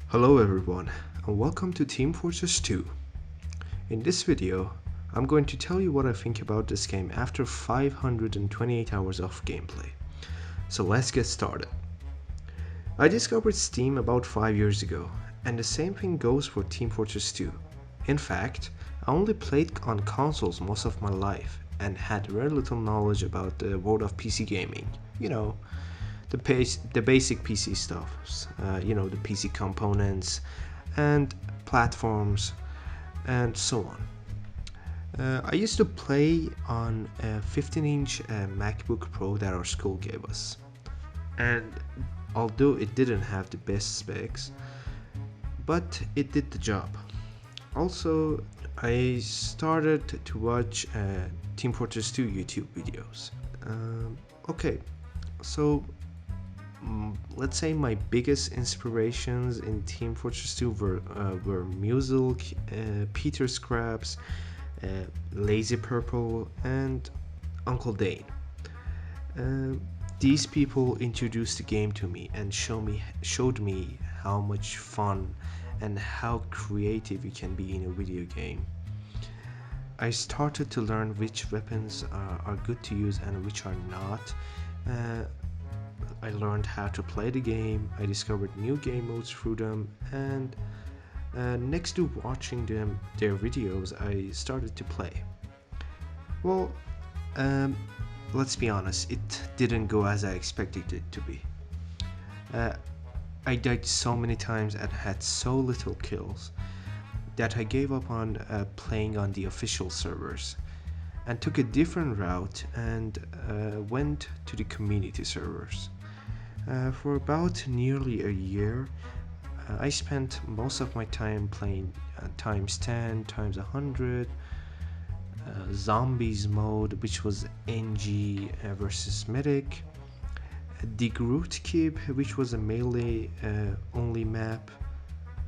Hello everyone, and welcome to Team Fortress 2. In this video, I'm going to tell you what I think about this game after 528 hours of gameplay. So let's get started. I discovered Steam about 5 years ago, and the same thing goes for Team Fortress 2. In fact, I only played on consoles most of my life and had very little knowledge about the world of PC gaming. You know, the basic PC stuff, the PC components and platforms and so on. I used to play on a 15-inch MacBook Pro that our school gave us, and although it didn't have the best specs, but it did the job. Also, I started to watch Team Fortress 2 YouTube videos. Okay, so let's say my biggest inspirations in Team Fortress 2 were Musilk, Peter Scraps, Lazy Purple, and Uncle Dane. These people introduced the game to me and showed me how much fun and how creative you can be in a video game. I started to learn which weapons are good to use and which are not. I learned how to play the game, I discovered new game modes through them, and next to watching their videos, I started to play. Well, let's be honest, it didn't go as I expected it to be. I died so many times and had so little kills that I gave up on playing on the official servers and took a different route and went to the community servers. For about nearly a year, I spent most of my time playing times 10, times 100, zombies mode, which was NG versus medic, the Groot Keep, which was a melee only map,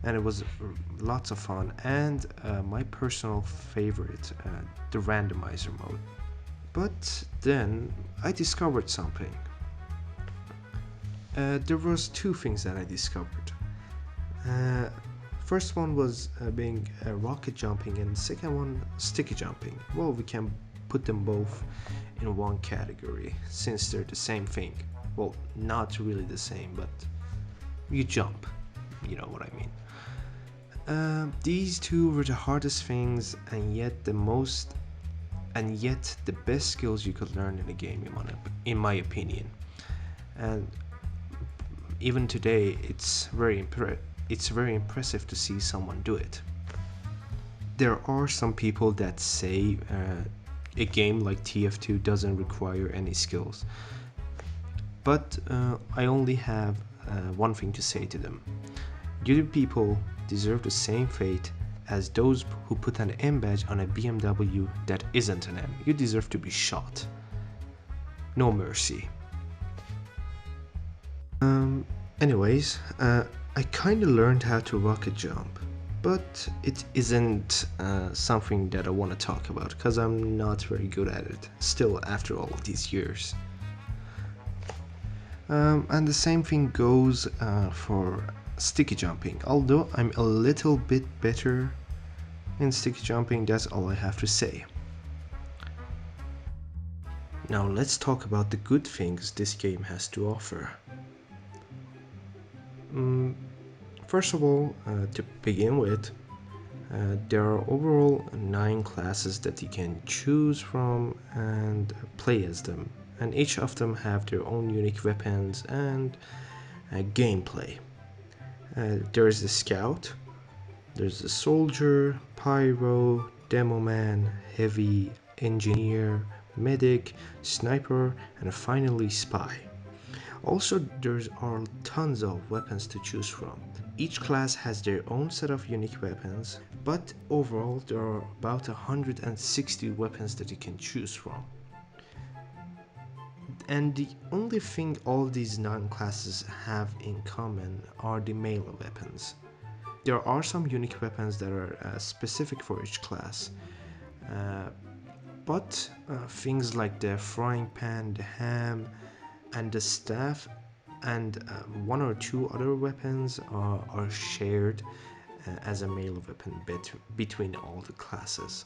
and it was lots of fun, and my personal favorite, the randomizer mode. But then I discovered something. There was two things that I discovered. First one was being rocket jumping, and second one sticky jumping. Well, we can put them both in one category since they're the same thing. Well, not really the same, but you jump, you know what I mean. These two were the hardest things, and yet the best skills you could learn in a game, in my opinion. And even today, it's very impressive to see someone do it. There are some people that say a game like TF2 doesn't require any skills, but I only have one thing to say to them. You people deserve the same fate as those who put an M badge on a BMW that isn't an M. You deserve to be shot. No mercy. Anyways, I kinda learned how to rocket jump, but it isn't something that I want to talk about because I'm not very good at it still after all of these years. And the same thing goes for sticky jumping. Although I'm a little bit better in sticky jumping, that's all I have to say. Now let's talk about the good things this game has to offer. First of all, to begin with, there are overall 9 classes that you can choose from and play as them, and each of them have their own unique weapons and gameplay. There's the Scout, there's the Soldier, Pyro, Demo Man, Heavy, Engineer, Medic, Sniper, and finally Spy. Also, there are tons of weapons to choose from. Each class has their own set of unique weapons, but overall there are about 160 weapons that you can choose from. And the only thing all these 9 classes have in common are the melee weapons. There are some unique weapons that are specific for each class, but things like the frying pan, the ham, and the staff and one or two other weapons are shared as a melee weapon between all the classes.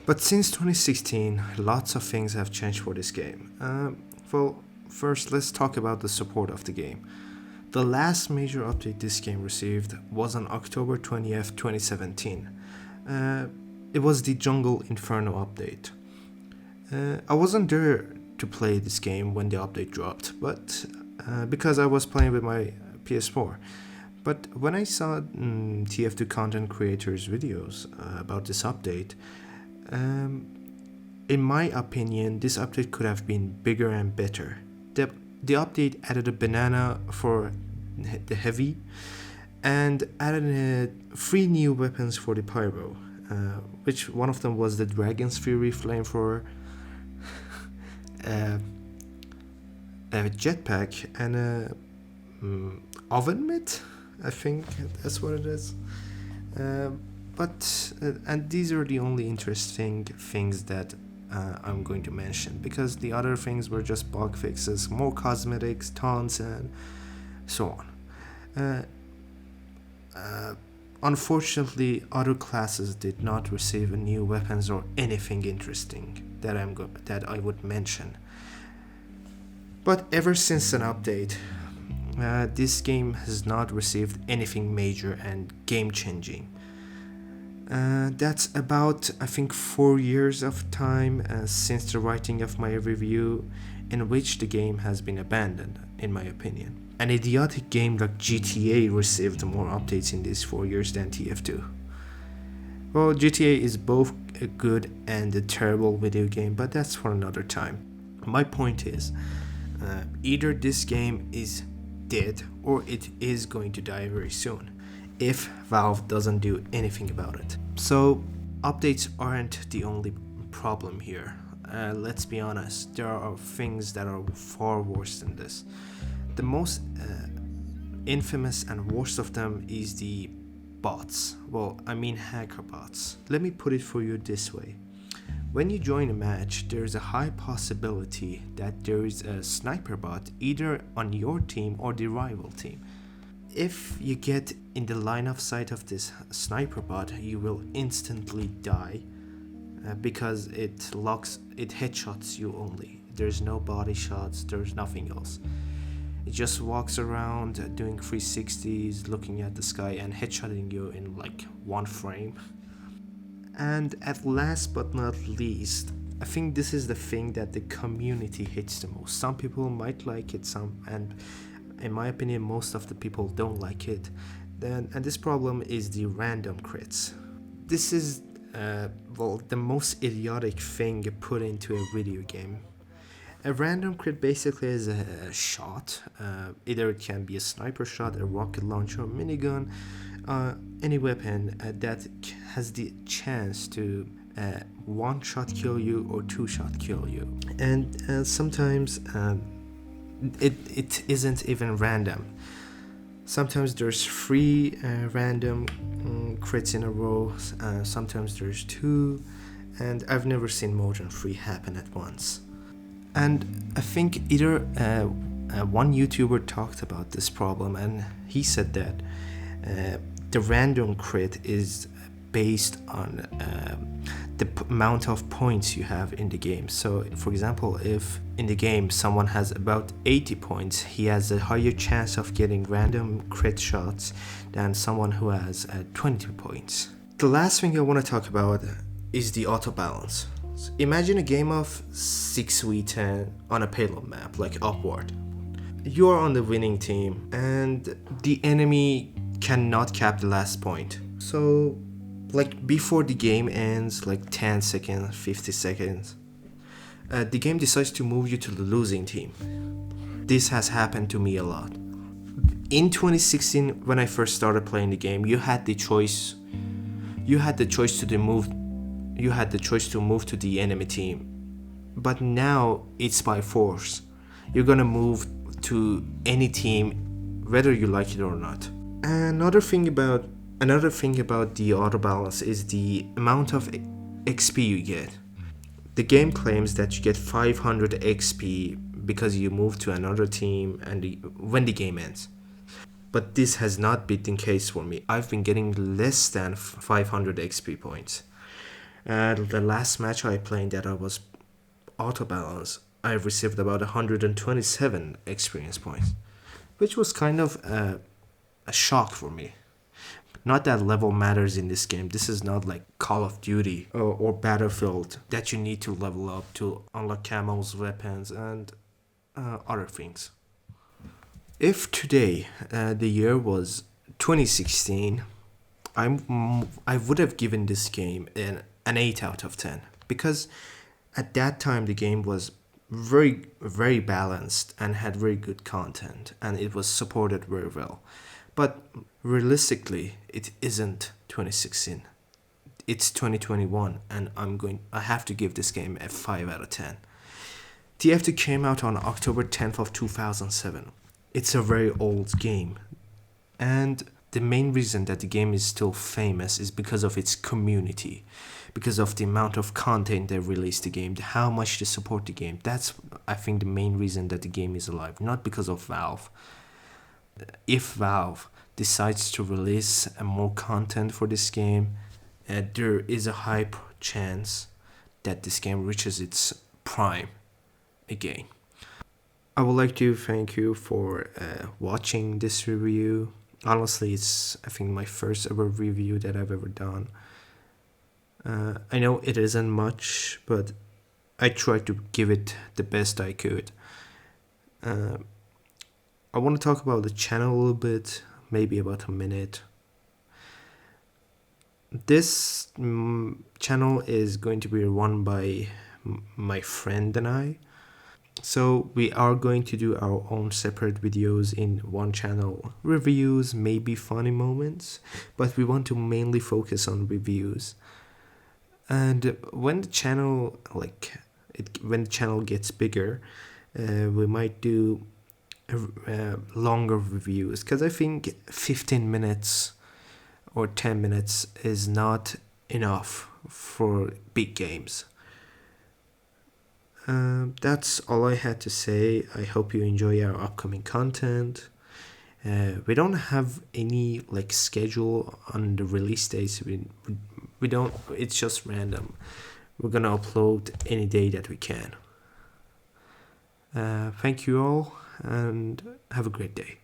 But since 2016, lots of things have changed for this game. Well, first let's talk about the support of the game. The last major update this game received was on October 20th, 2017. It was the Jungle Inferno update. I wasn't there to play this game when the update dropped, but because I was playing with my PS4. But when I saw TF2 content creators' videos about this update, in my opinion, this update could have been bigger and better. The update added a banana for the heavy and added 3 new weapons for the pyro, which one of them was the Dragon's Fury flamethrower, a jetpack, and a oven mitt. I think that's what it is. And these are the only interesting things that I'm going to mention, because the other things were just bug fixes, more cosmetics, taunts, and so on. Unfortunately, other classes did not receive new weapons or anything interesting that I would mention. But ever since an update, this game has not received anything major and game-changing. That's about, I think, 4 years of time since the writing of my review, in which the game has been abandoned, in my opinion. An idiotic game like GTA received more updates in these 4 years than TF2. Well, GTA is both a good and a terrible video game, but that's for another time. My point is, either this game is dead or it is going to die very soon, if Valve doesn't do anything about it. So, updates aren't the only problem here. Let's be honest, there are things that are far worse than this. The most infamous and worst of them is the bots. Well, I mean hacker bots. Let me put it for you this way. When you join a match, there's a high possibility that there is a sniper bot either on your team or the rival team. If you get in the line of sight of this sniper bot, you will instantly die because it headshots you only. There's no body shots, there's nothing else. It just walks around doing 360s, looking at the sky and headshotting you in like one frame. And at last but not least, I think this is the thing that the community hates the most. Some people might like it, and in my opinion, most of the people don't like it. And this problem is the random crits. This is, the most idiotic thing put into a video game. A random crit basically is a shot. Either it can be a sniper shot, a rocket launcher, a minigun, any weapon that has the chance to one shot kill you or two shot kill you. And sometimes it isn't even random. Sometimes there's 3 random crits in a row, sometimes there's 2, and I've never seen more than 3 happen at once. And I think either one YouTuber talked about this problem, and he said that the random crit is based on the amount of points you have in the game. So, for example, if in the game someone has about 80 points, he has a higher chance of getting random crit shots than someone who has 20 points. The last thing I want to talk about is the auto balance. So imagine a game of 6v10 on a payload map, like Upward. You are on the winning team and the enemy cannot cap the last point. So like before the game ends, like 10 seconds, 50 seconds, the game decides to move you to the losing team. This has happened to me a lot. In 2016, when I first started playing the game, you had the choice to move to the enemy team. But now it's by force. You're gonna move to any team whether you like it or not. Another thing about the auto balance is the amount of XP you get. The game claims that you get 500 XP because you move to another team when the game ends. But this has not been the case for me. I've been getting less than 500 XP points. The last match I played that I was auto balance, I received about 127 experience points, which was kind of a shock for me. Not that level matters in this game. This is not like Call of Duty or Battlefield that you need to level up to unlock camos, weapons, and other things. If today the year was 2016, I would have given this game an 8 out of 10 because at that time the game was very, very balanced and had very good content and it was supported very well. But realistically, it isn't 2016. It's 2021 and I have to give this game a 5 out of 10. TF2 came out on October 10th of 2007. It's a very old game. And the main reason that the game is still famous is because of its community, because of the amount of content they release the game, how much they support the game. That's, I think, the main reason that the game is alive, not because of Valve. If Valve decides to release more content for this game, there is a high chance that this game reaches its prime again. I would like to thank you for watching this review. Honestly, it's, I think, my first ever review that I've ever done. I know it isn't much, but I tried to give it the best I could. I want to talk about the channel a little bit, maybe about a minute. This channel is going to be run by my friend and I. So we are going to do our own separate videos in one channel. Reviews, maybe funny moments, but we want to mainly focus on reviews. And when the channel gets bigger, we might do longer reviews, because I think 15 minutes or 10 minutes is not enough for big games. That's all I had to say. I hope you enjoy our upcoming content. We don't have any schedule on the release dates. We don't. It's just random. We're gonna upload any day that we can. Thank you all and have a great day.